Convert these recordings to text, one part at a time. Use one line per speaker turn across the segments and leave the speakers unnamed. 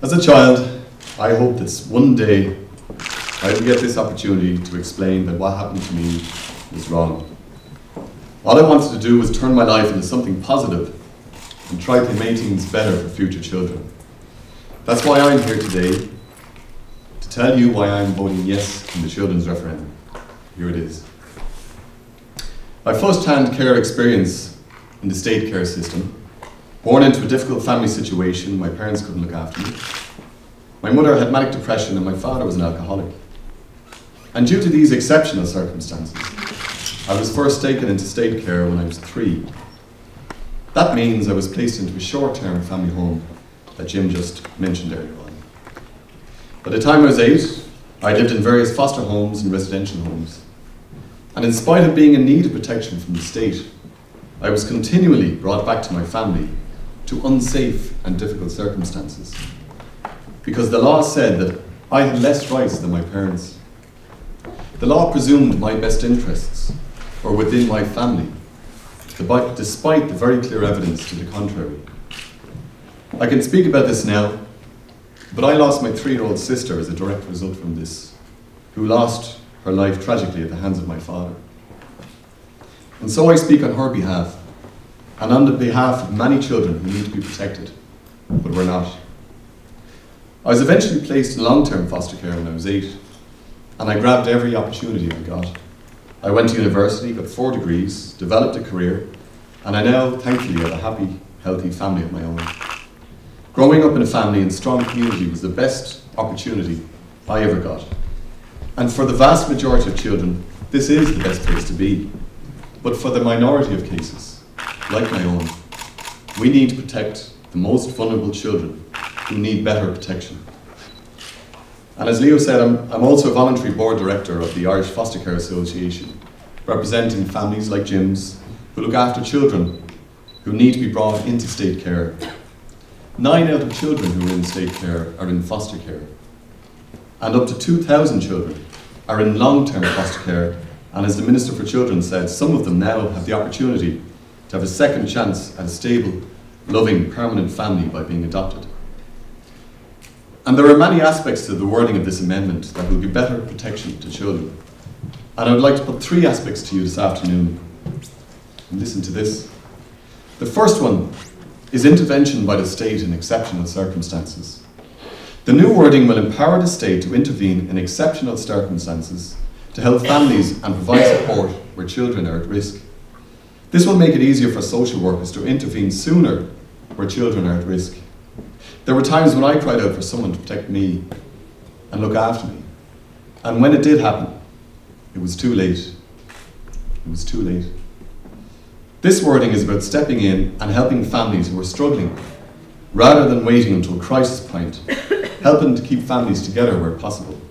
As a child, I hoped that one day I would get this opportunity to explain that what happened to me was wrong. All I wanted to do was turn my life into something positive and try to make things better for future children. That's why I'm here today, to tell you why I'm voting yes in the children's referendum. Here it is. My first-hand care experience in the state care system. Born into a difficult family situation, my parents couldn't look after me. My mother had manic depression and my father was an alcoholic. And due to these exceptional circumstances, I was first taken into state care when I was 3. That means I was placed into a short-term family home that Jim just mentioned earlier on. By the time I was 8, I lived in various foster homes and residential homes. And in spite of being in need of protection from the state, I was continually brought back to my family to unsafe and difficult circumstances. Because the law said that I had less rights than my parents. The law presumed my best interests were within my family, despite the very clear evidence to the contrary. I can speak about this now, but I lost my 3-year-old sister as a direct result from this, who lost her life tragically at the hands of my father. And so I speak on her behalf, and on the behalf of many children who need to be protected, but were not. I was eventually placed in long-term foster care when I was 8, and I grabbed every opportunity I got. I went to university, got 4 degrees, developed a career, and I now, thankfully, have a happy, healthy family of my own. Growing up in a family and strong community was the best opportunity I ever got. And for the vast majority of children, this is the best place to be. But for the minority of cases, like my own, we need to protect the most vulnerable children who need better protection. And as Leo said, I'm also a voluntary board director of the Irish Foster Care Association, representing families like Jim's who look after children who need to be brought into state care. 9 out of children who are in state care are in foster care. And up to 2,000 children are in long-term foster care, and as the Minister for Children said, some of them now have the opportunity to have a second chance at a stable, loving, permanent family by being adopted. And there are many aspects to the wording of this amendment that will give better protection to children. And I would like to put 3 aspects to you this afternoon. And listen to this. The first one is intervention by the state in exceptional circumstances. The new wording will empower the state to intervene in exceptional circumstances to help families and provide support where children are at risk. This will make it easier for social workers to intervene sooner where children are at risk. There were times when I cried out for someone to protect me and look after me. And when it did happen, it was too late. It was too late. This wording is about stepping in and helping families who are struggling, rather than waiting until crisis point, helping to keep families together where possible.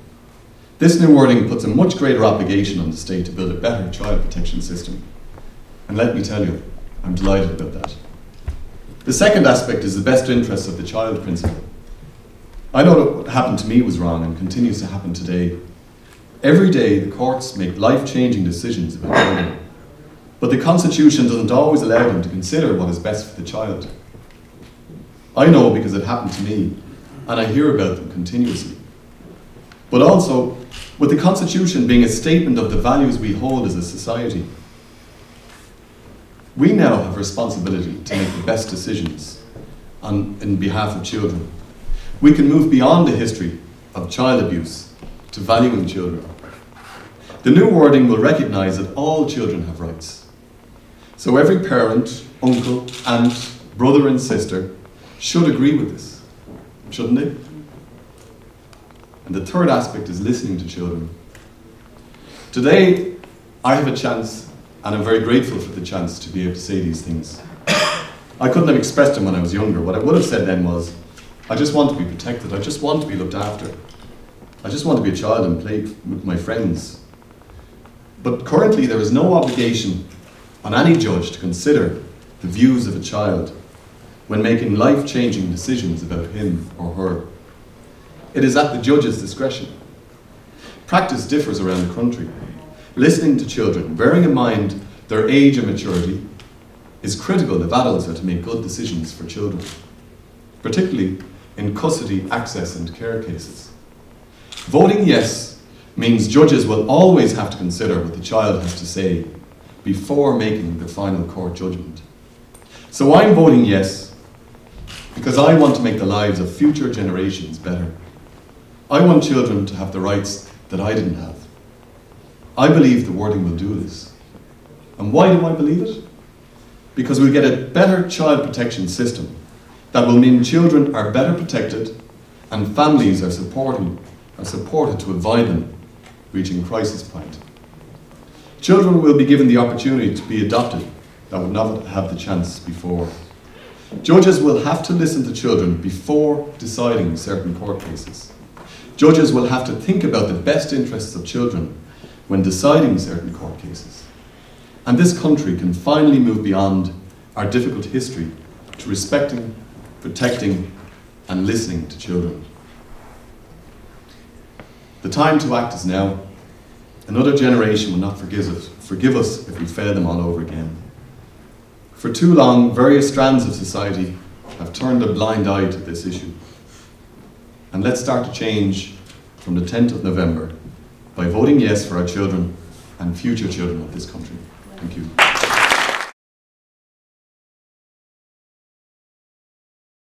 This new wording puts a much greater obligation on the state to build a better child protection system. And let me tell you, I'm delighted about that. The second aspect is the best interests of the child principle. I know that what happened to me was wrong and continues to happen today. Every day the courts make life-changing decisions about children, but the Constitution doesn't always allow them to consider what is best for the child. I know because it happened to me, and I hear about them continuously. But also, with the Constitution being a statement of the values we hold as a society, we now have a responsibility to make the best decisions in behalf of children. We can move beyond the history of child abuse to valuing children. The new wording will recognise that all children have rights. So every parent, uncle, aunt, brother and sister should agree with this, shouldn't they? And the third aspect is listening to children. Today, I have a chance, and I'm very grateful for the chance to be able to say these things. I couldn't have expressed them when I was younger. What I would have said then was, I just want to be protected, I just want to be looked after. I just want to be a child and play with my friends. But currently there is no obligation on any judge to consider the views of a child when making life-changing decisions about him or her. It is at the judge's discretion. Practice differs around the country. Listening to children, bearing in mind their age and maturity, is critical if adults are to make good decisions for children, particularly in custody, access and care cases. Voting yes means judges will always have to consider what the child has to say before making the final court judgment. So I'm voting yes because I want to make the lives of future generations better. I want children to have the rights that I didn't have. I believe the wording will do this. And why do I believe it? Because we'll get a better child protection system that will mean children are better protected and families are supported to avoid them reaching crisis point. Children will be given the opportunity to be adopted that would not have the chance before. Judges will have to listen to children before deciding certain court cases. Judges will have to think about the best interests of children when deciding certain court cases. And this country can finally move beyond our difficult history to respecting, protecting, and listening to children. The time to act is now. Another generation will not forgive us if we fail them all over again. For too long, various strands of society have turned a blind eye to this issue. And let's start to change from the 10th of November by voting yes for our children and future children of this country. Thank you.